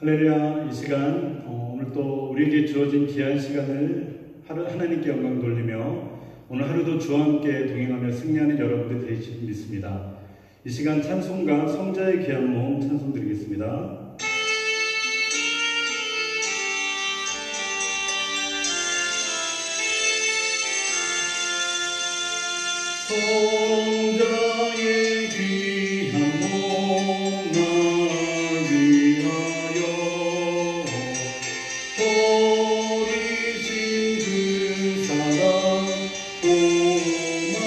할렐루야. 이 시간 오늘 또 우리에게 주어진 귀한 시간을 하나님께 영광 돌리며 오늘 하루도 주와 함께 동행하며 승리하는 여러분들 되시길 믿습니다. 이 시간 찬송가 성자의 귀한 몸 찬송 드리겠습니다. 성자의 귀한 몸 나 위하여 버리신 그 사랑 고마워라.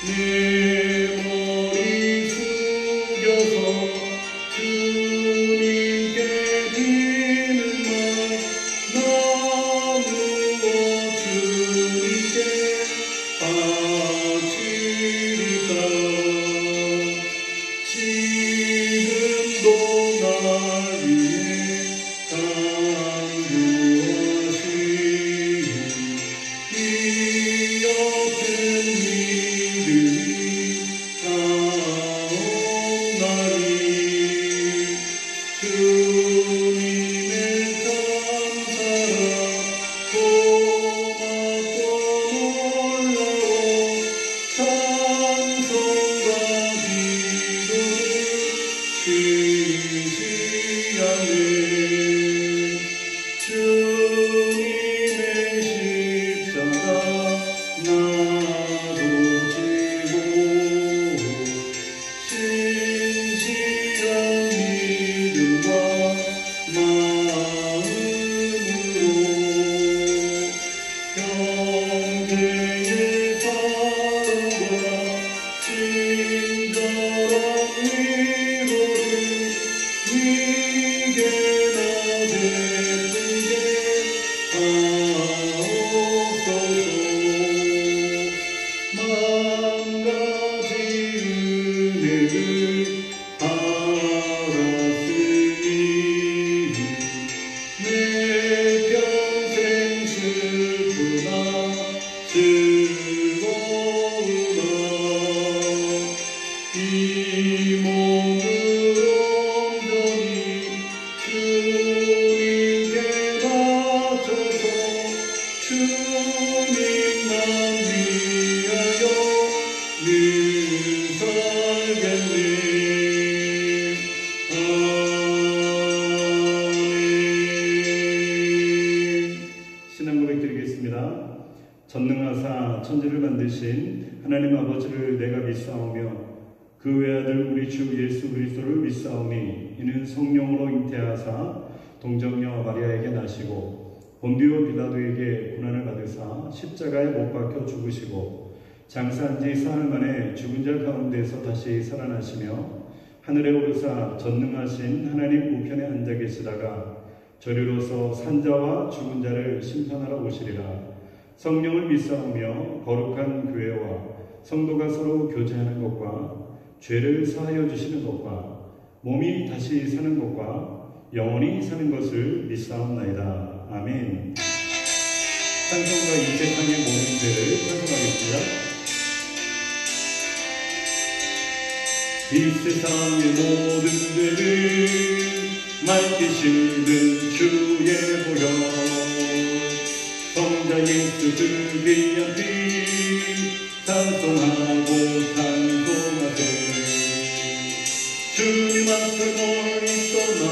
내 머리 숙여서 주님께 드리는 말 나누어 주님께 바치리다. 지금도 날 위해 간구하신 이 같은 믿음이 가옵나니 주님의 감사라 고맙고 놀라워 찬송과 기도를 쉬지 않네. 주님의 십자가 나도 지고 진실한 믿음과 마음으로 평생의 사랑과 친절한 위로를 네게 나 베풀게 하옵소서. 만 가지 은혜를 받았으니 내 평생 슬프나 즐거우나 이 몸을 온전히 주님께 바쳐서 주님만 위하여 늘 살겠네. 아멘. 신앙 고백 드리겠습니다. 전능하사 천지를 만드신 하나님 아버지를 내가 믿사오며 그 외아들 우리 주 예수 그리스도를 믿사오니 이는 성령으로 잉태하사 동정녀 마리아에게 나시고 본디오 빌라도에게 고난을 받으사 십자가에 못 박혀 죽으시고 장사한 지 사흘 만에 죽은 자 가운데서 다시 살아나시며 하늘에 오르사 전능하신 하나님 우편에 앉아 계시다가 저리로서 산자와 죽은 자를 심판하러 오시리라. 성령을 믿사오며 거룩한 교회와 성도가 서로 교제하는 것과 죄를 사하여 주시는 것과 몸이 다시 사는 것과 영원히 사는 것을 믿사옵나이다. 아멘. 찬송가 이 세상의 모든 죄를 찬송하겠습니다. 이 세상의 모든 죄를 맑히시는 주의 보혈 성자 예수 그 귀한 피 찬송하고 찬송하세. 주님 앞에 멀리 떠나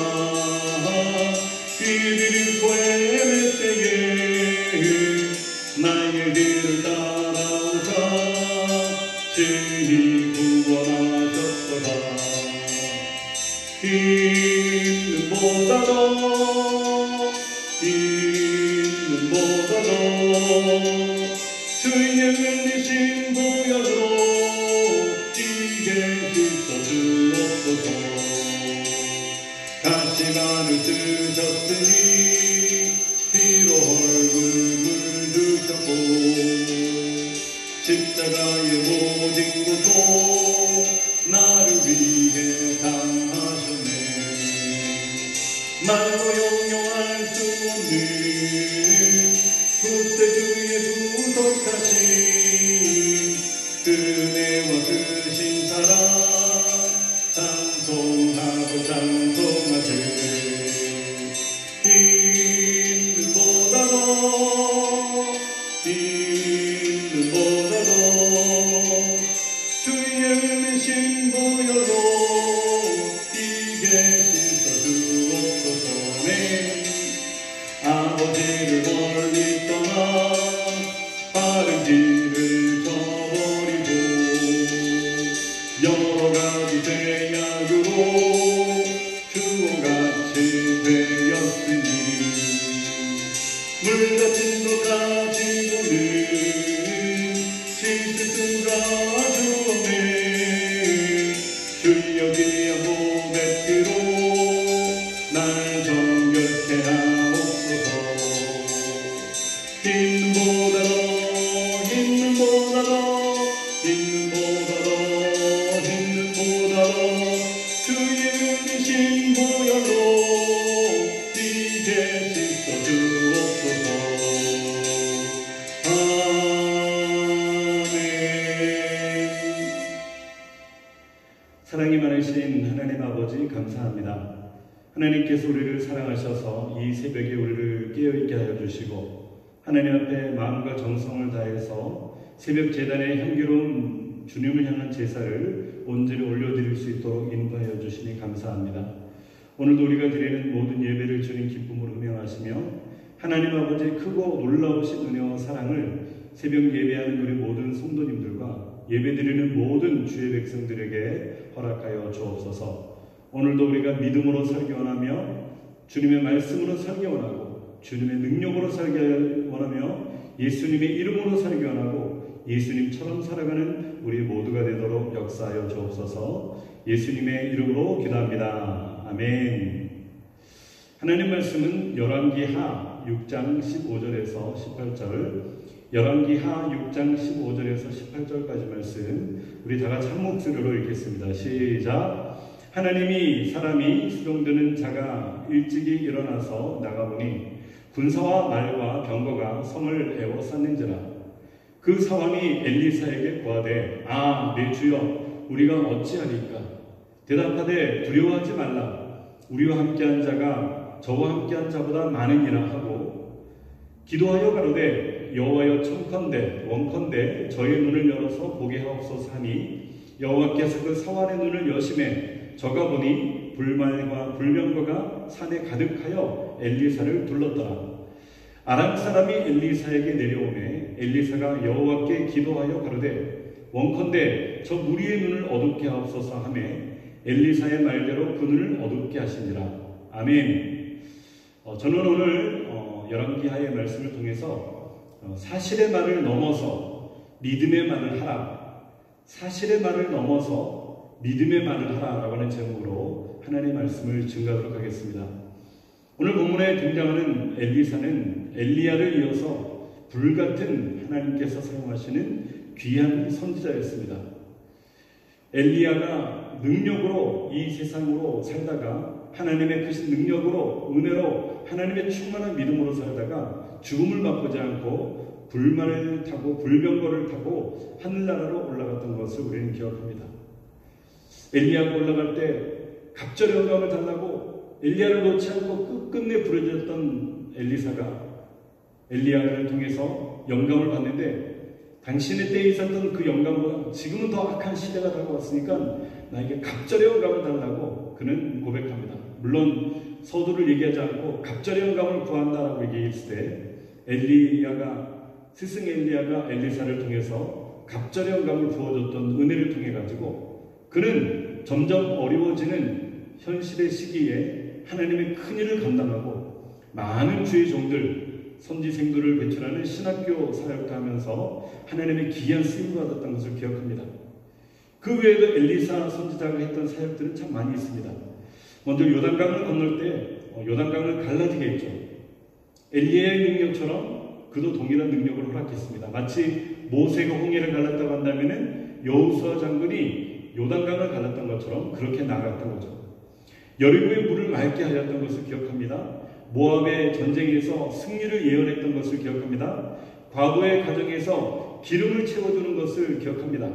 길을 잃고 헤맬 때에 나의 길을 따라오사 친히 구원하셨도다. 있는 보다도 주의 흘리신 보혈로 이게 씻어주옵소서. 다시 나를 쓰셨으니 피로 얼굴 물드셨고 십자가의 모진 고통 나를 위해 당하셨네. 말로 용용할 수 없는 구세주의 구속하신 은혜와 크신 사랑 찬송하고 있을 수가 주옵네. 주여 귀한 보배피로 날 정결케 하옵소서. 있는 보다 더 있는 보다 더 있는 보다 더 있는 보다 더 주의 은이신 보혈로 이제 씻어 주옵소서. 사랑이 많으신 하나님 아버지 감사합니다. 하나님께서 우리를 사랑하셔서 이 새벽에 우리를 깨어있게 하여 주시고 하나님 앞에 마음과 정성을 다해서 새벽 제단의 향기로운 주님을 향한 제사를 온전히 올려드릴 수 있도록 인도하여 주시니 감사합니다. 오늘도 우리가 드리는 모든 예배를 주님 기쁨으로 흠양하시며 하나님 아버지의 크고 놀라우신 은혜와 사랑을 새벽 예배하는 우리 모든 성도님들과 예배드리는 모든 주의 백성들에게 허락하여 주옵소서. 오늘도 우리가 믿음으로 살기 원하며 주님의 말씀으로 살기 원하고 주님의 능력으로 살기 원하며 예수님의 이름으로 살기 원하고 예수님처럼 살아가는 우리 모두가 되도록 역사하여 주옵소서. 예수님의 이름으로 기도합니다. 아멘. 하나님 말씀은 열왕기하 6장 15절에서 18절, 열왕기하 6장 15절에서 18절까지 말씀 우리 다 같이 한 목소리로 읽겠습니다. 시작. 하나님이 사람이 수종드는 자가 일찍이 일어나서 나가보니 군사와 말과 병거가 성을 에워쌌는지라. 그 사왕이 엘리사에게 고하되 내 주여 우리가 어찌하리까. 대답하되 두려워하지 말라. 우리와 함께한 자가 저와 함께한 자보다 많으니라 하고 기도하여 가로되 여호와여 청컨대 원컨대 저의 눈을 열어서 보게 하옵소서 하니 여호와께서 그 사환의 눈을 여심해 저가 보니 불말과 불병거가 산에 가득하여 엘리사를 둘렀더라. 아람 사람이 엘리사에게 내려오매 엘리사가 여호와께 기도하여 가로되 원컨대 저 무리의 눈을 어둡게 하옵소서 하매 엘리사의 말대로 그 눈을 어둡게 하시니라. 아멘. 저는 오늘 열왕기하의 말씀을 통해서 사실의 말을 넘어서 믿음의 말을 하라, 사실의 말을 넘어서 믿음의 말을 하라라고 하는 제목으로 하나님의 말씀을 증거하도록 하겠습니다. 오늘 본문에 등장하는 엘리사는 엘리야를 이어서 불같은 하나님께서 사용하시는 귀한 선지자였습니다. 엘리야가 능력으로 이 세상으로 살다가 하나님의 크신 능력으로 은혜로 하나님의 충만한 믿음으로 살다가 죽음을 맛보지 않고 불만을 타고 불병거를 타고 하늘나라로 올라갔던 것을 우리는 기억합니다. 엘리야가 올라갈 때 갑절의 영감을 달라고 엘리야를 놓지 않고 끝끝내 부르짖었던 엘리사가 엘리야를 통해서 영감을 받는데 당신의 때에 있었던 그 영감보다 지금은 더 악한 시대가 다가왔으니까 나에게 갑절의 영감을 달라고 그는 고백합니다. 물론 서두를 얘기하지 않고 갑절의 영감을 구한다라고 얘기했을 때 스승 엘리야가 엘리사를 통해서 갑절의 영감을 부어줬던 은혜를 통해 가지고 그는 점점 어려워지는 현실의 시기에 하나님의 큰 일을 감당하고 많은 주의 종들 선지생들을 배출하는 신학교 사역도 하면서 하나님의 귀한 쓰임을 받았던 것을 기억합니다. 그 외에도 엘리사 선지자가 했던 사역들은 참 많이 있습니다. 먼저 요단강을 건널 때 요단강을 갈라지게 했죠. 엘리야의 능력처럼 그도 동일한 능력을 허락했습니다. 마치 모세가 홍해를 갈랐다고 한다면 여호수아 장군이 요단강을 갈랐던 것처럼 그렇게 나갔던 거죠. 여리고의 물을 맑게 하였던 것을 기억합니다. 모압의 전쟁에서 승리를 예언했던 것을 기억합니다. 과거의 가정에서 기름을 채워주는 것을 기억합니다.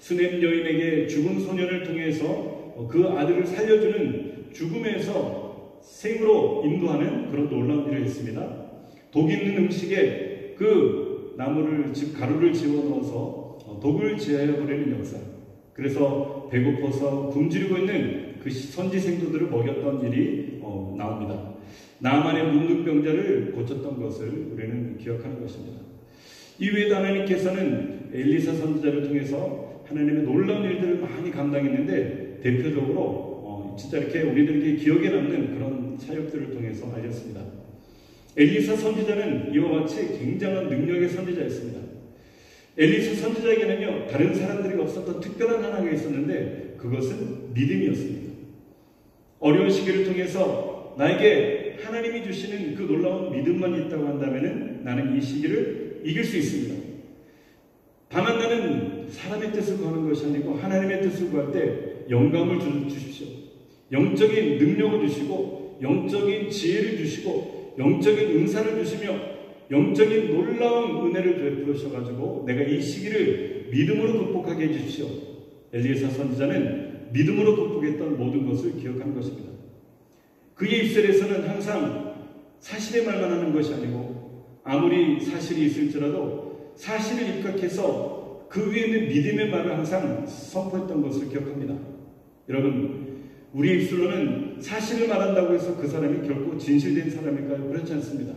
수넴 여인에게 죽은 소년을 통해서 그 아들을 살려주는 죽음에서 생으로 인도하는 그런 놀라운 일을 했습니다. 독 있는 음식에 그 가루를 집어넣어서 독을 제하여 버리는 역사. 그래서 배고파서 굶주리고 있는 그 선지생도들을 먹였던 일이 나옵니다. 나만의 문둥병자를 고쳤던 것을 우리는 기억하는 것입니다. 이외에도 하나님께서는 엘리사 선지자를 통해서 하나님의 놀라운 일들을 많이 감당했는데 대표적으로 진짜 이렇게 우리들에게 기억에 남는 그런 사역들을 통해서 알렸습니다. 엘리사 선지자는 이와 같이 굉장한 능력의 선지자였습니다. 엘리사 선지자에게는요, 다른 사람들이 없었던 특별한 하나가 있었는데 그것은 믿음이었습니다. 어려운 시기를 통해서 나에게 하나님이 주시는 그 놀라운 믿음만 있다고 한다면 나는 이 시기를 이길 수 있습니다. 다만 나는 사람의 뜻을 구하는 것이 아니고 하나님의 뜻을 구할 때 영감을 주십시오. 영적인 능력을 주시고 영적인 지혜를 주시고 영적인 은사를 주시며 영적인 놀라운 은혜를 베푸셔가지고 내가 이 시기를 믿음으로 극복하게 해주십시오. 엘리사 선지자는 믿음으로 극복했던 모든 것을 기억한 것입니다. 그의 입술에서는 항상 사실의 말만 하는 것이 아니고 아무리 사실이 있을지라도 사실을 입각해서 그 위에 있는 믿음의 말을 항상 선포했던 것을 기억합니다. 여러분, 우리 입술로는 사실을 말한다고 해서 그 사람이 결코 진실된 사람일까요? 그렇지 않습니다.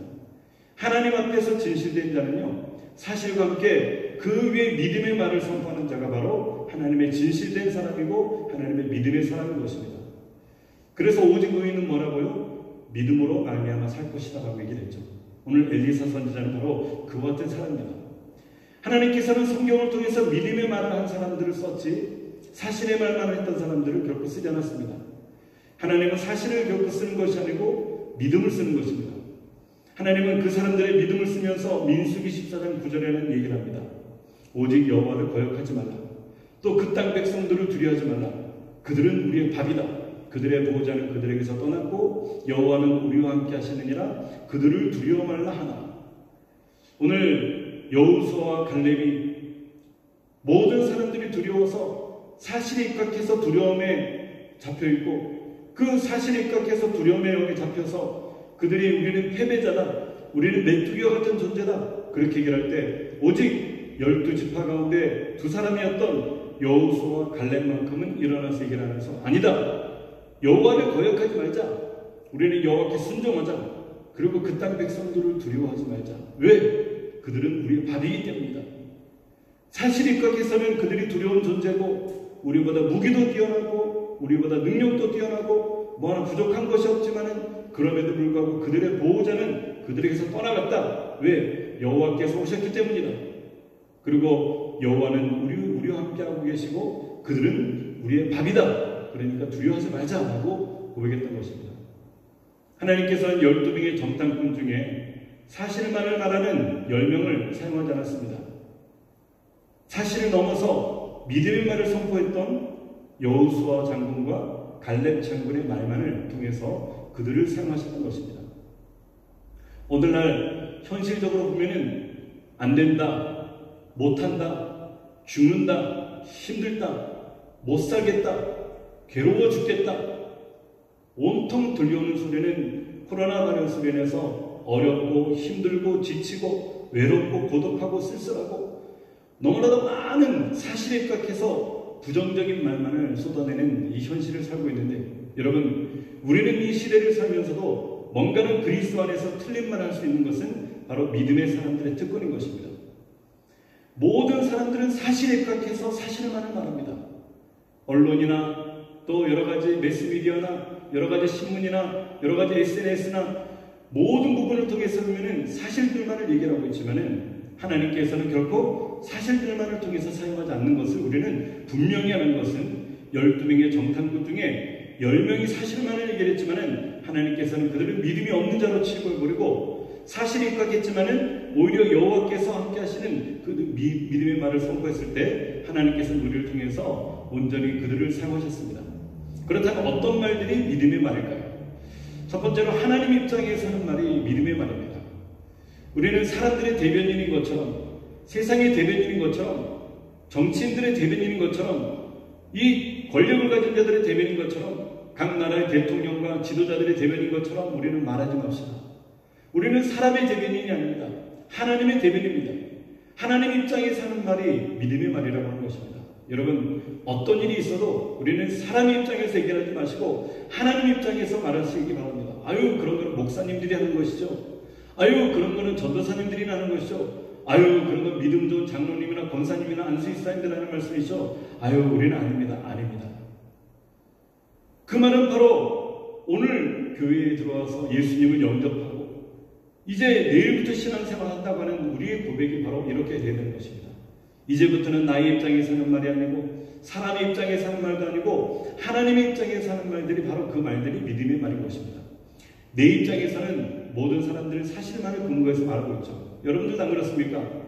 하나님 앞에서 진실된 자는요, 사실과 함께 그 위에 믿음의 말을 선포하는 자가 바로 하나님의 진실된 사람이고 하나님의 믿음의 사람인 것입니다. 그래서 오직 의인은 뭐라고요? 믿음으로 말미암아 살 것이다 라고 얘기를 했죠. 오늘 엘리사 선지자는 바로 그와 같은 사람입니다. 하나님께서는 성경을 통해서 믿음의 말을 한 사람들을 썼지 사실의 말만 했던 사람들을 결코 쓰지 않았습니다. 하나님은 사실을 결코 쓰는 것이 아니고 믿음을 쓰는 것입니다. 하나님은 그 사람들의 믿음을 쓰면서 민수기 14장 9절에는 얘기를 합니다. 오직 여호와를 거역하지 말라. 또 그 땅 백성들을 두려워하지 말라. 그들은 우리의 밥이다. 그들의 보호자는 그들에게서 떠났고 여호와는 우리와 함께 하시느니라. 그들을 두려워 말라 하나. 오늘 여호수아와 갈렙이 모든 사람들이 두려워서 사실에 입각해서 두려움에 잡혀있고 그 사실에 입각해서 두려움의 영에 잡혀서 그들이 우리는 패배자다, 우리는 메뚜기와 같은 존재다 그렇게 얘기할 때 오직 12지파 가운데 두 사람이었던 여호수아와 갈렙만큼은 일어나서 얘기를 하면서 아니다, 여호와를 거역하지 말자, 우리는 여호와께 순종하자, 그리고 그 땅 백성들을 두려워하지 말자. 왜? 그들은 우리의 밥이기 때문이다. 사실 입각해서는 그들이 두려운 존재고 우리보다 무기도 뛰어나고 우리보다 능력도 뛰어나고 뭐 하나 부족한 것이 없지만은 그럼에도 불구하고 그들의 보호자는 그들에게서 떠나갔다. 왜? 여호와께서 오셨기 때문이다. 그리고 여호와는 우리와 함께하고 계시고 그들은 우리의 밥이다. 그러니까 두려워하지 말자라고 고백했던 것입니다. 하나님께서는 12명의 정탐꾼 중에 사실만을 말하는 10명을 사용하지 않았습니다. 사실을 넘어서 믿음의 말을 선포했던 여호수아 장군과 갈렙 장군의 말만을 통해서 그들을 사용하셨던 것입니다. 오늘날 현실적으로 보면은 안 된다, 못한다, 죽는다, 힘들다, 못 살겠다, 괴로워 죽겠다, 온통 들려오는 소리는 코로나 바이러스로 인해서 어렵고 힘들고 지치고 외롭고 고독하고 쓸쓸하고 너무나도 많은 사실에 입각해서 부정적인 말만을 쏟아내는 이 현실을 살고 있는데 여러분, 우리는 이 시대를 살면서도 뭔가는 그리스도 안에서 틀린 말을 할 수 있는 것은 바로 믿음의 사람들의 특권인 것입니다. 모든 사람들은 사실에 입각해서 사실만을 말합니다. 언론이나 또 여러가지 매스미디어나 여러가지 신문이나 여러가지 SNS나 모든 부분을 통해서 보면 사실들만을 얘기하고 있지만은 하나님께서는 결코 사실들만을 통해서 사용하지 않는 것을 우리는 분명히 하는 것은 12명의 정탐꾼 중에 10명이 사실만을 얘기를 했지만은 하나님께서는 그들을 믿음이 없는 자로 취급해버리고 사실이 입각했지만은 오히려 여호와께서 함께 하시는 그 믿음의 말을 선포했을 때 하나님께서는 우리를 통해서 온전히 그들을 사용하셨습니다. 그렇다면 어떤 말들이 믿음의 말일까요? 첫 번째로 하나님 입장에서 하는 말이 믿음의 말입니다. 우리는 사람들의 대변인인 것처럼 세상의 대변인인 것처럼 정치인들의 대변인인 것처럼 이 권력을 가진 자들의 대변인 것처럼 각 나라의 대통령과 지도자들의 대변인 것처럼 우리는 말하지 맙시다. 우리는 사람의 대변인이 아닙니다. 하나님의 대변인입니다. 하나님 입장에서 하는 말이 믿음의 말이라고 하는 것입니다. 여러분, 어떤 일이 있어도 우리는 사람의 입장에서 얘기하지 마시고 하나님 입장에서 말하시기 바랍니다. 아유, 그런 거는 목사님들이 하는 것이죠. 아유, 그런 거는 전도사님들이 하는 것이죠. 아유, 그런 건 믿음 좋은 장로님이나 권사님이나 안수이사님들 하는 말씀이죠. 아유, 우리는 아닙니다. 아닙니다. 그 말은 바로 오늘 교회에 들어와서 예수님을 영접하고 이제 내일부터 신앙생활 한다고 하는 우리의 고백이 바로 이렇게 되는 것입니다. 이제부터는 나의 입장에서 하는 말이 아니고 사람의 입장에서 하는 말도 아니고 하나님의 입장에서 하는 말들이 바로 그 말들이 믿음의 말인 것입니다. 내 입장에서는 모든 사람들은 사실만을 근거해서 말하고 있죠. 여러분들도 안 그렇습니까?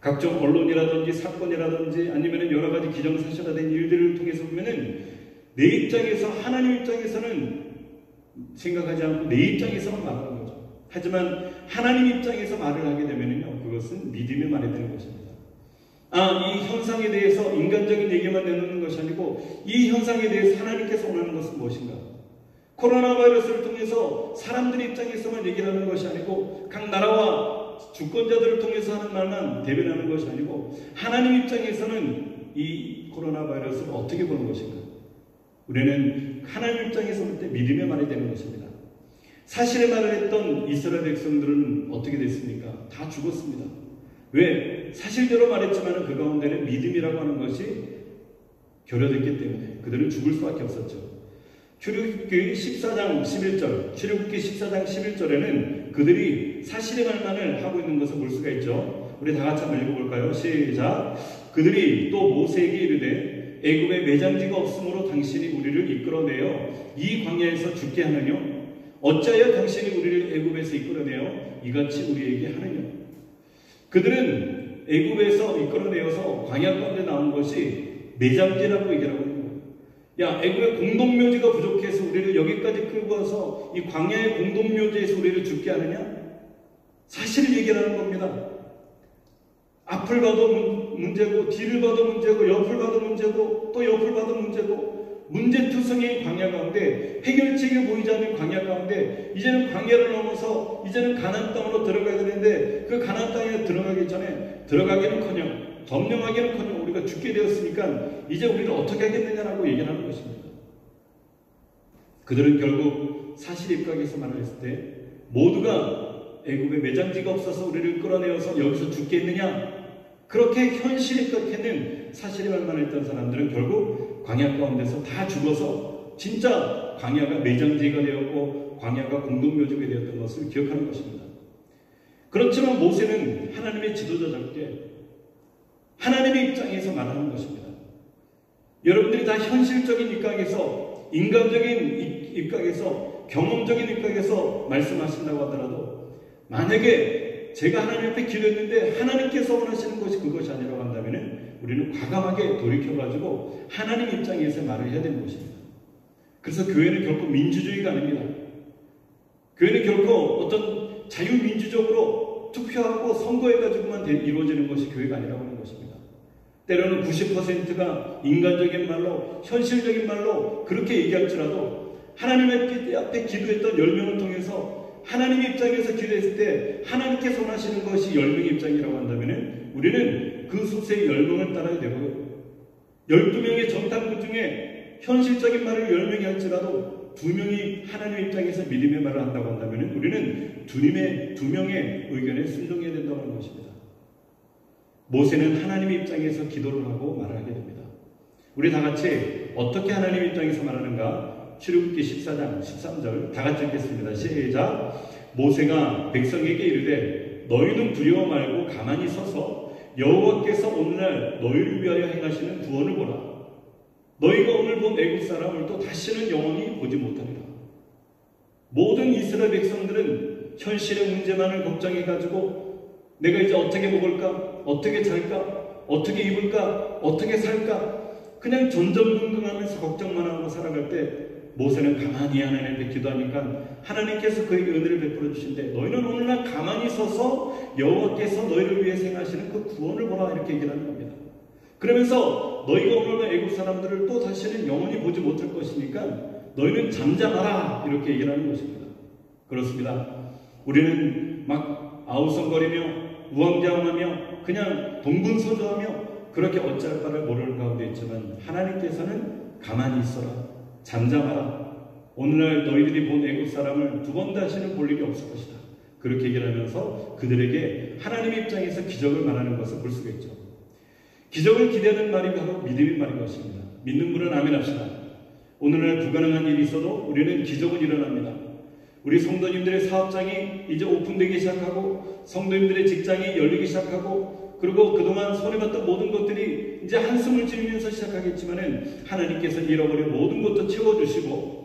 각종 언론이라든지 사건이라든지 아니면 여러 가지 기정사실화된 일들을 통해서 보면은 내 입장에서 하나님 입장에서는 생각하지 않고 내 입장에서만 말하는 거죠. 하지만 하나님 입장에서 말을 하게 되면요, 그것은 믿음의 말이 되는 것입니다. 이 현상에 대해서 인간적인 얘기만 내놓는 것이 아니고 이 현상에 대해서 하나님께서 원하는 것은 무엇인가? 코로나 바이러스를 통해서 사람들의 입장에서만 얘기를 하는 것이 아니고 각 나라와 주권자들을 통해서 하는 말만 대변하는 것이 아니고 하나님 입장에서는 이 코로나 바이러스를 어떻게 보는 것인가? 우리는 하나님 입장에서 볼 때 믿음의 말이 되는 것입니다. 사실의 말을 했던 이스라엘 백성들은 어떻게 됐습니까? 다 죽었습니다. 왜? 사실대로 말했지만 그 가운데는 믿음이라고 하는 것이 결여됐기 때문에 그들은 죽을 수밖에 없었죠. 출애굽기 14장 11절, 출애굽기 14장 11절에는 그들이 사실의 말만을 하고 있는 것을 볼 수가 있죠. 우리 다 같이 한번 읽어볼까요? 시작. 그들이 또 모세에게 이르되 애굽에 매장지가 없으므로 당신이 우리를 이끌어내어 이 광야에서 죽게 하느냐? 어찌하여 당신이 우리를 애굽에서 이끌어내어 이같이 우리에게 하느냐? 그들은 애굽에서 이끌어내어서 광야 가운데 나온 것이 매장지라고 얘기를 하고 있는 거예요. 야, 애굽의 공동묘지가 부족해서 우리를 여기까지 끌고 와서 이 광야의 공동묘지에서 우리를 죽게 하느냐? 사실을 얘기하는 겁니다. 앞을 봐도 문제고 뒤를 봐도 문제고 옆을 봐도 문제고 또 옆을 봐도 문제고 문제투성이인 광야 가운데 해결책이 보이지 않는 광야 가운데 이제는 광야를 넘어서 이제는 가나안 땅으로 들어가야 되는데 그 가나안 땅에 들어가기 전에 들어가기는커녕 점령하기는커녕 우리가 죽게 되었으니까 이제 우리를 어떻게 하겠느냐라고 얘기를 하는 것입니다. 그들은 결국 사실 입각에서 말을 했을 때 모두가 애굽에 매장지가 없어서 우리를 끌어내어서 여기서 죽겠느냐? 그렇게 현실 입각했는 사실의 말만 했던 사람들은 결국 광야 가운데서 다 죽어서 진짜 광야가 매장지가 되었고 광야가 공동묘지가 되었던 것을 기억하는 것입니다. 그렇지만 모세는 하나님의 지도자답게 하나님의 입장에서 말하는 것입니다. 여러분들이 다 현실적인 입각에서 인간적인 입각에서 경험적인 입각에서 말씀하신다고 하더라도 만약에 제가 하나님 앞에 기도했는데 하나님께서 원하시는 것이 그것이 아니라고 한다면 우리는 과감하게 돌이켜가지고 하나님 입장에서 말을 해야 되는 것입니다. 그래서 교회는 결코 민주주의가 아닙니다. 교회는 결코 어떤 자유민주적으로 투표하고 선거해가지고만 이루어지는 것이 교회가 아니라고 하는 것입니다. 때로는 90%가 인간적인 말로 현실적인 말로 그렇게 얘기할지라도 하나님 앞에 기도했던 10명을 통해서 하나님 입장에서 기도했을 때 하나님께서 원하시는 것이 10명의 입장이라고 한다면 우리는 그 숫자의 10명을 따라야 되고요. 12명의 정탐구 중에 현실적인 말을 10명이 할지라도 2명이 하나님 입장에서 믿음의 말을 한다고 한다면 우리는 2명의 의견에 순종해야 된다고 하는 것입니다. 모세는 하나님 입장에서 기도를 하고 말을 하게 됩니다. 우리 다 같이 어떻게 하나님 입장에서 말하는가? 출애굽기 14장 13절 다 같이 읽겠습니다. 시작. 모세가 백성에게 이르되 너희는 두려워 말고 가만히 서서 여호와께서 오늘날 너희를 위하여 행하시는 구원을 보라. 너희가 오늘 본 애굽 사람을 또 다시는 영원히 보지 못하리라. 모든 이스라엘 백성들은 현실의 문제만을 걱정해가지고 내가 이제 어떻게 먹을까? 어떻게 잘까? 어떻게 입을까? 어떻게 살까? 그냥 전전긍긍하면서 걱정만 하고 살아갈 때 모세는 가만히 하나님 앞에 기도하니까 하나님께서 그에게 은혜를 베풀어 주신대 너희는 오늘날 가만히 서서 여호와께서 너희를 위해 행하시는 그 구원을 보라 이렇게 얘기를 하는 겁니다. 그러면서 너희가 오늘날 애굽 사람들을 또 다시는 영원히 보지 못할 것이니까 너희는 잠잠하라 이렇게 얘기를 하는 것입니다. 그렇습니다. 우리는 막 아우성거리며 우왕좌왕하며 그냥 동분서주하며 그렇게 어찌할 바를 모르는 가운데 있지만 하나님께서는 가만히 있어라. 잠잠하라. 오늘날 너희들이 본 애굽 사람을 두 번 다시는 볼 일이 없을 것이다. 그렇게 얘기를 하면서 그들에게 하나님의 입장에서 기적을 말하는 것을 볼 수가 있죠. 기적을 기대하는 말이 바로 믿음의 말인 것입니다. 믿는 분은 아멘 합시다. 오늘날 불가능한 일이 있어도 우리는 기적은 일어납니다. 우리 성도님들의 사업장이 이제 오픈되기 시작하고 성도님들의 직장이 열리기 시작하고 그리고 그동안 손해봤던 모든 것들이 이제 한숨을 지으면서 시작하겠지만은 하나님께서 잃어버린 모든 것도 채워주시고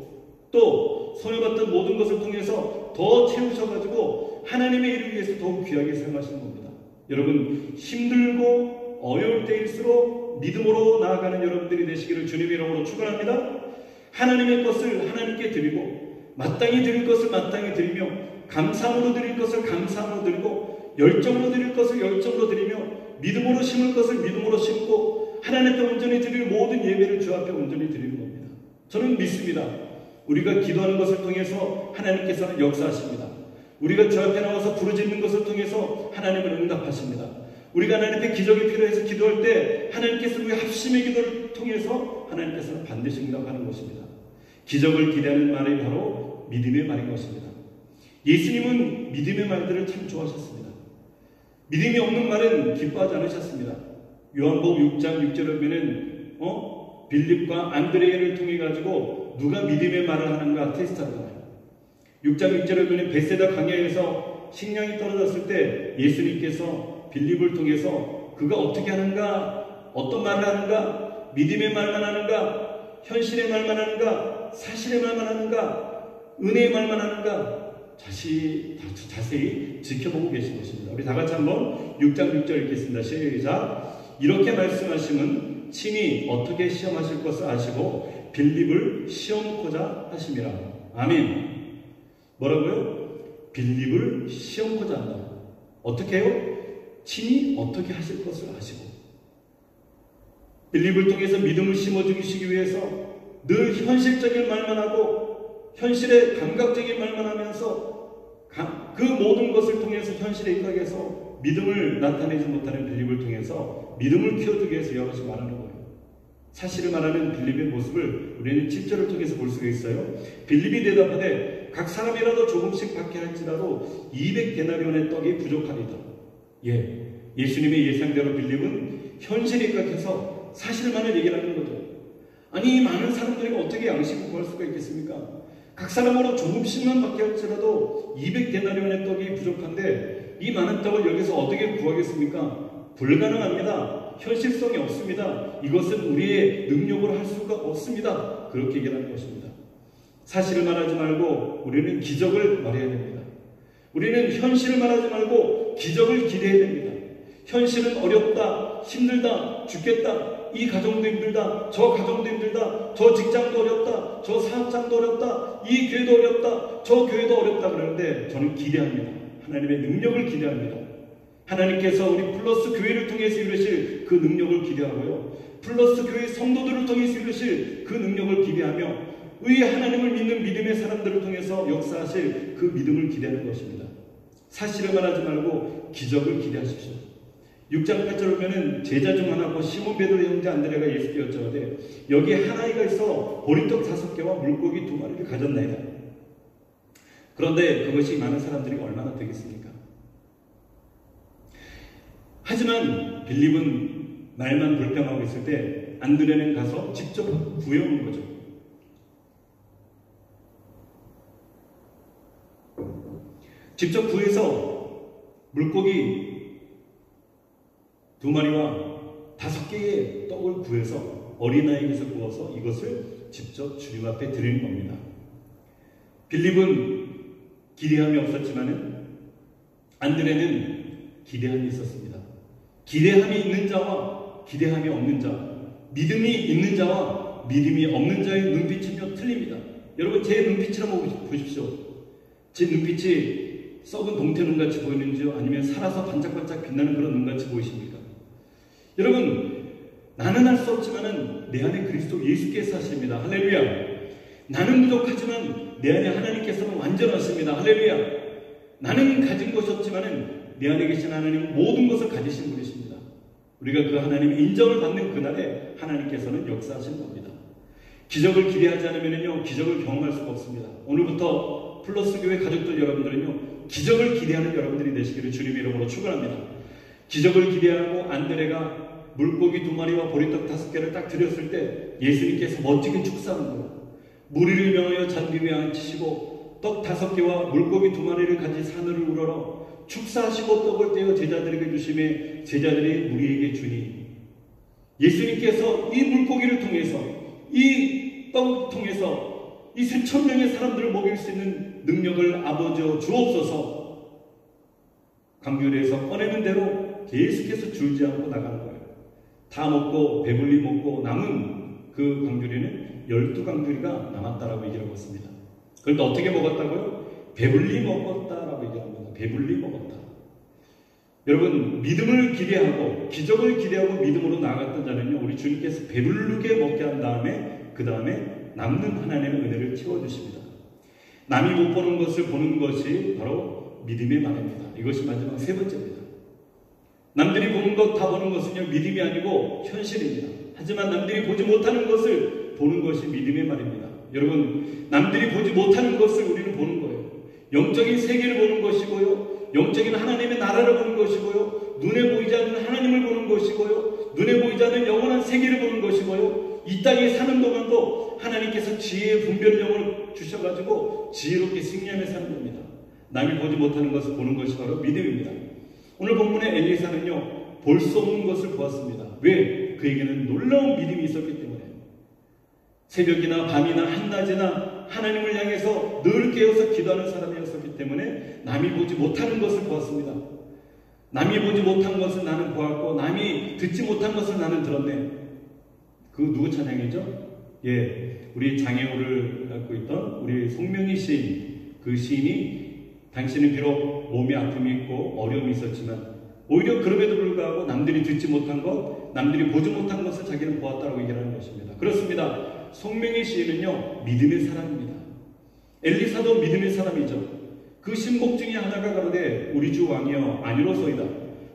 또 손해봤던 모든 것을 통해서 더 채우셔가지고 하나님의 이름을 위해서 더욱 귀하게 사용하시는 겁니다. 여러분, 힘들고 어려울 때일수록 믿음으로 나아가는 여러분들이 되시기를 주님의 이름으로 축원합니다. 하나님의 것을 하나님께 드리고 마땅히 드릴 것을 마땅히 드리며 감사함으로 드릴 것을 감사함으로 드리고 열정으로 드릴 것을 열정으로 드리며 믿음으로 심을 것을 믿음으로 심고 하나님 앞에 온전히 드릴 모든 예배를 주 앞에 온전히 드리는 겁니다. 저는 믿습니다. 우리가 기도하는 것을 통해서 하나님께서는 역사하십니다. 우리가 주 앞에 나와서 부르짖는 것을 통해서 하나님은 응답하십니다. 우리가 하나님 앞에 기적이 필요해서 기도할 때 하나님께서 우리 합심의 기도를 통해서 하나님께서는 반드시 응답하는 것입니다. 기적을 기대하는 말이 바로 믿음의 말인 것입니다. 예수님은 믿음의 말들을 참 좋아하셨습니다. 믿음이 없는 말은 기뻐하지 않으셨습니다. 요한복음 6장 6절에 보면은 빌립과 안드레를 통해 가지고 누가 믿음의 말을 하는가 테스트하잖아요. 6장 6절에 보면 베세다 광야에서 식량이 떨어졌을 때 예수님께서 빌립을 통해서 그가 어떻게 하는가, 어떤 말을 하는가, 믿음의 말만 하는가, 현실의 말만 하는가, 사실의 말만 하는가, 은혜의 말만 하는가 자세히 지켜보고 계신 것입니다. 우리 다 같이 한번 6장 6절 읽겠습니다. 시작. 이렇게 말씀하시면 친히 어떻게 시험하실 것을 아시고 빌립을 시험코자 하심이라. 아멘. 뭐라고요? 빌립을 시험코자 한다. 어떻게 해요? 친히 어떻게 하실 것을 아시고. 빌립을 통해서 믿음을 심어주시기 위해서 늘 현실적인 말만 하고 현실의 감각적인 말만 하면서 그 모든 것을 통해서 현실에 입각해서 믿음을 나타내지 못하는 빌립을 통해서 믿음을 키워주기 위해서 여럿이 말하는 거예요. 사실을 말하는 빌립의 모습을 우리는 7절을 통해서 볼 수가 있어요. 빌립이 대답하되 각 사람이라도 조금씩 받게 할지라도 200데나리온의 떡이 부족하리다. 예수님의 예상대로 빌립은 현실에 입각해서 사실만을 얘기를 하는 거죠. 아니, 많은 사람들이 어떻게 양식을 구할 수가 있겠습니까? 각 사람으로 조금씩만 받게 할지라도 200데나리온의 떡이 부족한데 이 많은 떡을 여기서 어떻게 구하겠습니까? 불가능합니다. 현실성이 없습니다. 이것은 우리의 능력으로 할 수가 없습니다. 그렇게 얘기하는 것입니다. 사실을 말하지 말고 우리는 기적을 말해야 됩니다. 우리는 현실을 말하지 말고 기적을 기대해야 됩니다. 현실은 어렵다, 힘들다, 죽겠다, 이 가정도 힘들다, 저 가정도 힘들다, 저 직장도 어렵다, 저 사업장도 어렵다, 이 교회도 어렵다, 저 교회도 어렵다 그러는데 저는 기대합니다. 하나님의 능력을 기대합니다. 하나님께서 우리 플러스 교회를 통해서 이루실 그 능력을 기대하고요. 플러스 교회 성도들을 통해서 이루실 그 능력을 기대하며 의 하나님을 믿는 믿음의 사람들을 통해서 역사하실 그 믿음을 기대하는 것입니다. 사실을 말하지 말고 기적을 기대하십시오. 6장 8절을 보면 제자 중 하나고 시몬 베드로의 형제 안드레가 예수께 여쭤오되 여기 한 아이가 있어 보리떡 5개와 물고기 2마리를 가졌나이다. 그런데 그것이 많은 사람들이 얼마나 되겠습니까? 하지만 빌립은 말만 불평하고 있을 때 안드레는 가서 직접 구해오는 거죠. 직접 구해서 물고기 2마리와 5개의 떡을 구해서 어린아이에게서 구워서 이것을 직접 주님 앞에 드리는 겁니다. 빌립은 기대함이 없었지만 안드레는 기대함이 있었습니다. 기대함이 있는 자와 기대함이 없는 자, 믿음이 있는 자와 믿음이 없는 자의 눈빛은요 틀립니다. 여러분 제 눈빛을 한번 보십시오. 제 눈빛이 썩은 동태 눈같이 보이는지요? 아니면 살아서 반짝반짝 빛나는 그런 눈같이 보이십니까? 여러분, 나는 할 수 없지만은 내 안에 그리스도 예수께서 하십니다. 할렐루야. 나는 부족하지만 내 안에 하나님께서는 완전하십니다. 할렐루야. 나는 가진 것이 없지만은 내 안에 계신 하나님은 모든 것을 가지신 분이십니다. 우리가 그 하나님의 인정을 받는 그날에 하나님께서는 역사하시는 겁니다. 기적을 기대하지 않으면요 기적을 경험할 수가 없습니다. 오늘부터 플러스 교회 가족들 여러분들은요 기적을 기대하는 여러분들이 되시기를 주님의 이름으로 축원합니다. 기적을 기대하고 안드레가 물고기 2마리와 보리떡 5개를 딱 드렸을 때 예수님께서 멋지게 축사하는 거예요. 무리를 명하여 잔비 위에 앉히시고 떡 5개와 물고기 2마리를 가진 사늘을 우러러 축사하시고 떡을 떼어 제자들에게 주심에 제자들이 우리에게 주니, 예수님께서 이 물고기를 통해서, 이 떡을 통해서 이 수천 명의 사람들을 먹일 수 있는 능력을 아버지여 주옵소서. 강귤에서 꺼내는 대로 계속해서 줄지 않고 나가는 거예요. 다 먹고 배불리 먹고 남은 그 강귤에는 12강귤이가 남았다라고 얘기하고 있습니다. 그런데 어떻게 먹었다고요? 배불리 먹었다라고 얘기합니다. 배불리 먹었다. 여러분, 믿음을 기대하고 기적을 기대하고 믿음으로 나아갔던 자는요, 우리 주님께서 배부르게 먹게 한 다음에 그 다음에 남는 하나님의 은혜를 채워주십니다. 남이 못 보는 것을 보는 것이 바로 믿음의 말입니다. 이것이 마지막 세 번째입니다. 남들이 보는 것 다 보는 것은요, 믿음이 아니고 현실입니다. 하지만 남들이 보지 못하는 것을 보는 것이 믿음의 말입니다. 여러분, 남들이 보지 못하는 것을 우리는 보는 거예요. 영적인 세계를 보는 것이고요, 영적인 하나님의 나라를 보는 것이고요, 눈에 보이지 않는 하나님을 보는 것이고요, 눈에 보이지 않는 영원한 세계를 보는 것이고요, 이 땅에 사는 동안도 하나님께서 지혜의 분별력을 주셔가지고 지혜롭게 승리하며 사는 겁니다. 남이 보지 못하는 것을 보는 것이 바로 믿음입니다. 오늘 본문의 엘리사는요, 볼 수 없는 것을 보았습니다. 왜? 그에게는 놀라운 믿음이 있었기 때문에. 새벽이나 밤이나 한낮이나 하나님을 향해서 늘 깨어서 기도하는 사람이었기 때문에 남이 보지 못하는 것을 보았습니다. 남이 보지 못한 것을 나는 보았고 남이 듣지 못한 것을 나는 들었네. 그 누구 찬양이죠? 예, 우리 장애우를 갖고 있던 우리 송명희 시인, 그 시인이 당신은 비록 몸에 아픔이 있고 어려움이 있었지만 오히려 그럼에도 불구하고 남들이 듣지 못한 것, 남들이 보지 못한 것을 자기는 보았다고 얘기하는 것입니다. 그렇습니다. 송명희 시인은요, 믿음의 사람입니다. 엘리사도 믿음의 사람이죠. 그 신복 중에 하나가 가로되 우리 주 왕이여 아니로소이다.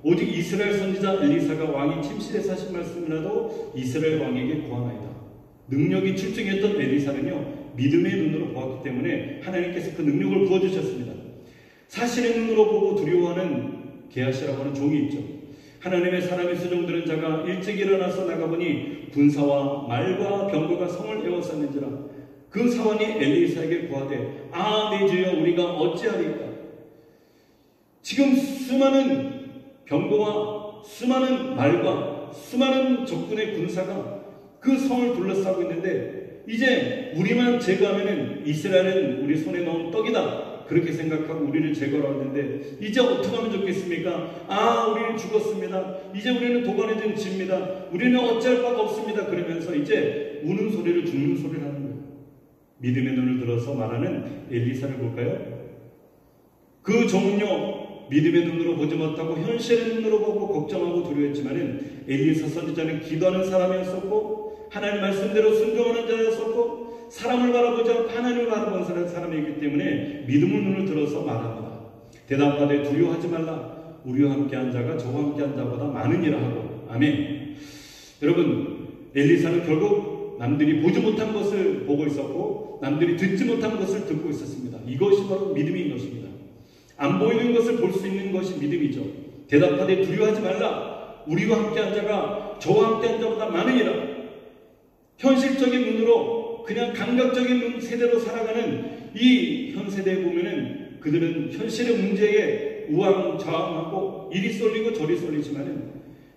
오직 이스라엘 선지자 엘리사가 왕이 침실에서 하신 말씀이라도 이스라엘 왕에게 고하나이다. 능력이 출중했던 엘리사는요, 믿음의 눈으로 보았기 때문에 하나님께서 그 능력을 부어주셨습니다. 사실의 눈으로 보고 두려워하는 게하시라고 하는 종이 있죠. 하나님의 사람이 수종드는 자가 일찍 일어나서 나가보니 군사와 말과 병거가 성을 에워쌌는지라. 그 사원이 엘리사에게 고하되 아, 내 주여 우리가 어찌하리까. 지금 수많은 병거와 수많은 말과 수많은 적군의 군사가 그 성을 둘러싸고 있는데 이제 우리만 제거하면은 이스라엘은 우리 손에 넣은 떡이다, 그렇게 생각하고 우리를 제거하려 했는데 이제 어떻게 하면 좋겠습니까? 아, 우리는 죽었습니다. 이제 우리는 도관해진 집입니다. 우리는 어찌할 바가 없습니다. 그러면서 이제 우는 소리를 죽는 소리를 하는 거예요. 믿음의 눈을 들어서 말하는 엘리사를 볼까요? 그 종은요, 믿음의 눈으로 보지 못하고 현실의 눈으로 보고 걱정하고 두려워했지만은 엘리사 선지자는 기도하는 사람이었었고 하나님 말씀대로 순종하는 자였었고 사람을 바라보지 않고 하나님을 바라보는 사람이기 때문에 믿음의 눈을 들어서 말합니다. 대답하되 두려워하지 말라. 우리와 함께한 자가 저와 함께한 자보다 많으니라 하고. 아멘. 여러분, 엘리사는 결국 남들이 보지 못한 것을 보고 있었고 남들이 듣지 못한 것을 듣고 있었습니다. 이것이 바로 믿음인 것입니다. 안 보이는 것을 볼 수 있는 것이 믿음이죠. 대답하되 두려워하지 말라. 우리와 함께한 자가 저와 함께한 자보다 많으니라. 현실적인 눈으로 그냥 감각적인 세대로 살아가는 이 현 세대에 보면은 그들은 현실의 문제에 우왕좌왕하고 이리 쏠리고 저리 쏠리지만은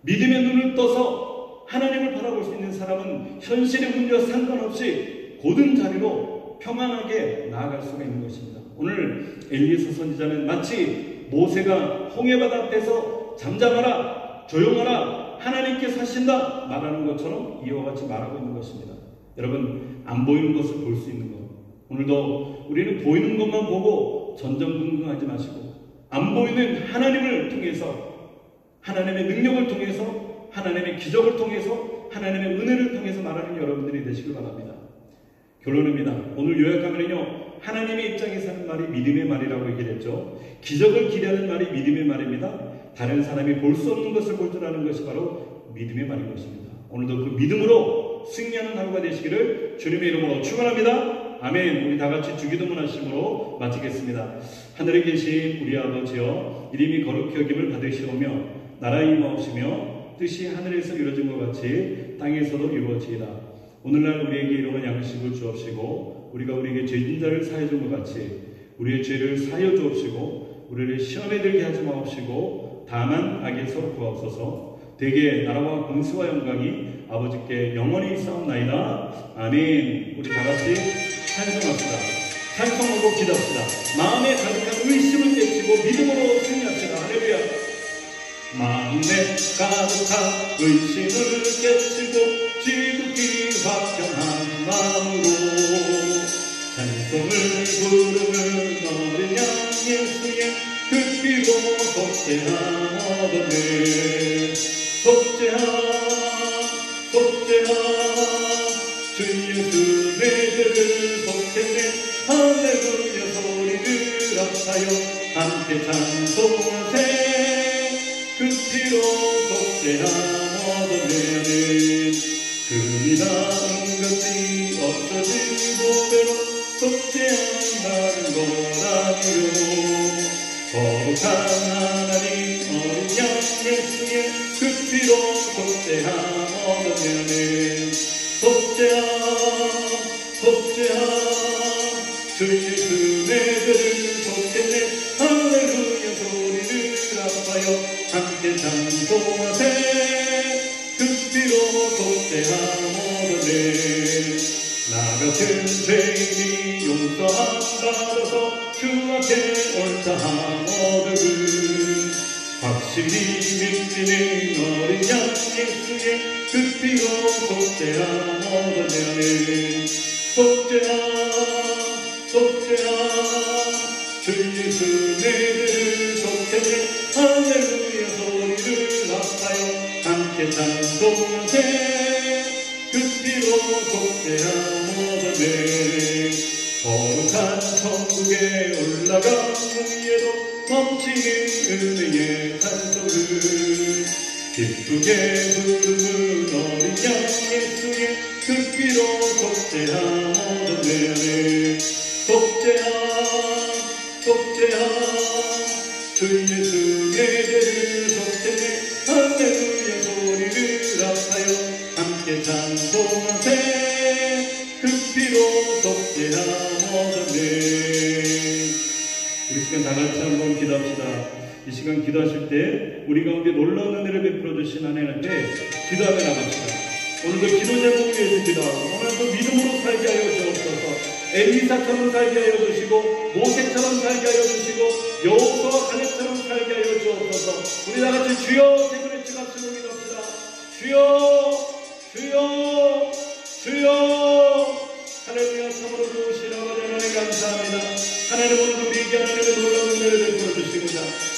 믿음의 눈을 떠서 하나님을 바라볼 수 있는 사람은 현실의 문제와 상관없이 고든 자리로 평안하게 나아갈 수가 있는 것입니다. 오늘 엘리사 선지자는 마치 모세가 홍해바다 앞에서 잠잠하라, 조용하라, 하나님께서 하신다 말하는 것처럼 이와 같이 말하고 있는 것입니다. 여러분, 안 보이는 것을 볼 수 있는 것. 오늘도 우리는 보이는 것만 보고 전전긍긍하지 마시고 안 보이는 하나님을 통해서, 하나님의 능력을 통해서, 하나님의 기적을 통해서, 하나님의 은혜를 통해서 말하는 여러분들이 되시길 바랍니다. 결론입니다. 오늘 요약하면요, 하나님의 입장에서 하는 말이 믿음의 말이라고 얘기를 했죠. 기적을 기대하는 말이 믿음의 말입니다. 다른 사람이 볼 수 없는 것을 볼 줄 아는 것이 바로 믿음의 말인 것입니다. 오늘도 그 믿음으로 승리하는 하루가 되시기를 주님의 이름으로 축원합니다. 아멘. 우리 다 같이 주기도문 하심으로 마치겠습니다. 하늘에 계신 우리 아버지여, 이름이 거룩히 여김을 받으시오며 나라의 임하옵시며 뜻이 하늘에서 이루어진 것 같이 땅에서도 이루어지이다. 오늘날 우리에게 이루어진 양식을 주옵시고 우리가 우리에게 죄진 자를 사하여 준 것 같이 우리의 죄를 사하여 주옵시고 우리를 시험에 들게 하지 마옵시고 다만 악에서 구하옵소서. 대개 나라와 공수와 영광이 아버지께 영원히 있사옵나이다. 아멘. 우리 다같이 찬송합시다. 찬송하고 기도합시다. 마음에 가득한 의심을 깨치고 믿음으로 승리합시다. 할렐루야. 마음에 가득한 의심을 깨치고 지극히 화평한 마음으로 찬송을 부르는 어린 양 예수의 그 피로 속죄하오네. 속죄하 주 예수 내 죄를 속했네. 할렐루야 소리를 합하여 함께 찬송하세. 그 피로 속죄하오네. 금이나 은같이 없어지고 배로 속죄한다는 거라니요. 거룩한 하나님 어린 양 예수의 그 피로 속죄하오네. 속죄하 주 예수 내 죄를 속했네. 할렐루야 소리를 합하여 함께 찬송하세. 그 피로 속죄하오네. 나 같은 죄인이 용서함 받아서 주 앞에 옳다 하오거든. 확실히 믿기는 어린 양 예수의 그 피로 속죄하오네. 속죄하 주 예수 내 죄를 속했네. 할렐루야 소리를 합하여 함께 찬송하세. 그 피로 속죄하오네. 거룩한 천국에 올라간 후에도 넘치는 은혜의 찬송을 기쁘게 부르는 어린 양 예수의 그 피로 속죄하오네. 속죄하 주 예수 내 죄를 속했네. 할렐루야 소리를 합하여 함께 찬송하세. 그 피로 속죄하오네. 우리 시간 다같이 한번 기도합시다. 이 시간 기도하실 때 우리 가운데 놀라운 은혜를 베풀어 주신 하나님한테 기도하며 나갑시다. 오늘도 기도 제목을 위해서 기도하고 오늘도 믿음으로 살게 하여 주옵소서. 엘리사처럼 살게 하여 주시고 모세처럼 살게 하여 주시고 여호수아와 갈렙처럼 살게 하여 주옵소서. 우리 다같이 주여 세 번의 주갑수로 기도합시다. 주여 할렐루야. 참으로 좋으신 아버지 하나님 감사합니다. 하나님 오늘도 우리에게 하나님의 놀라운 은혜를 베풀어 주시고자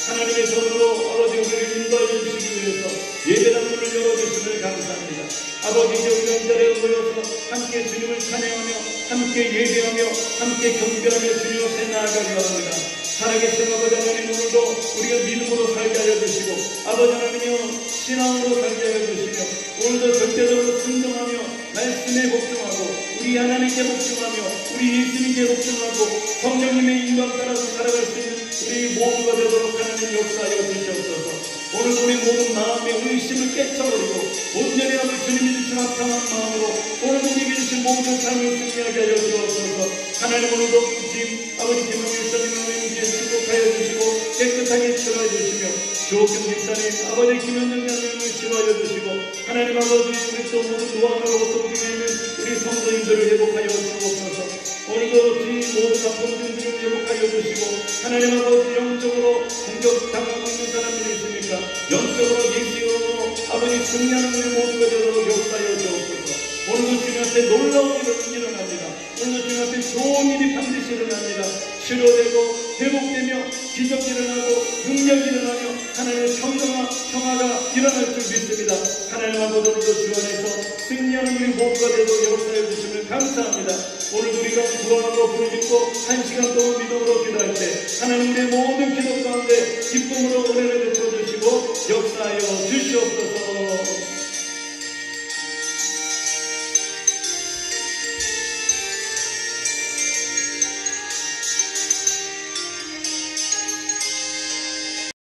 하나님의 손으로 아버지 우리를 인도하여 주시기 위해서 예배당문을 열어주심을 감사합니다. 아버지 이제 우리가 이 자리에 모여서 함께 주님을 찬양하며 함께 예배하며 함께 경배하며 주님 앞에 나아가려 합니다. 살아계신 아버지 하나님 오늘도 우리가 믿음으로 살게 하여 주시고 아버지 하나님이여 신앙으로 살게 하여 주시며 오늘도 절대적으로 순종하며 말씀에 복종하고 우리 하나님께 복종하며 우리 예수님께 복종하고 성령님의 인도함 따라서 살아갈 수 있는 우리 모두가 되도록 하나님 역사하여 주시옵소서. 오늘 우리 모든 마음의 의심을 깨쳐버리고 온전히 아버지 주님이 주신 합당한 마음으로 오늘 우리에게 주신 모든 삶을 승리하게 하여 주옵소서. 하나님 오늘도 주님 아버지 김영일 선생님의 임지에 축복하여 주시고 깨끗하게 치료해 주시며 주옥경 집사님 아버지 김현정 장로님을 치료하여 주시고 하나님 아버지 우리 또 모든 노안으로 고통중에 있는 우리 성도님들을 회복하여 주옵소서. 오늘도 주님 모든 아픔들을 회복하여 주시고 하나님 아버지 영적으로 공격당하고 있는 사람들이 있습니까? 영적으로 예수로 아버지 승리하는 우리 모두가 되도록 역사하여 주옵소서. 오늘도 주님 앞에 놀라운 일은 일어납니다. 오늘도 주님 앞에 좋은 일이 반드시 일어납니다. 치료되고 회복되며 기적이 일어나고 능력이 일어나며 하나님의 평화가 일어날 줄 믿습니다. 하나님 아버지 오늘도 주 안에서 승리하는 우리 모두가 되도록 역사해 주시면 감사합니다. 오늘도 우리가 구하고 부르짖고 한 시간 동안 믿음으로 기도할 때 하나님 우리의 모든 기도 가운데 기쁨으로 은혜를 베풀어 주시고 역사하여 주시옵소서.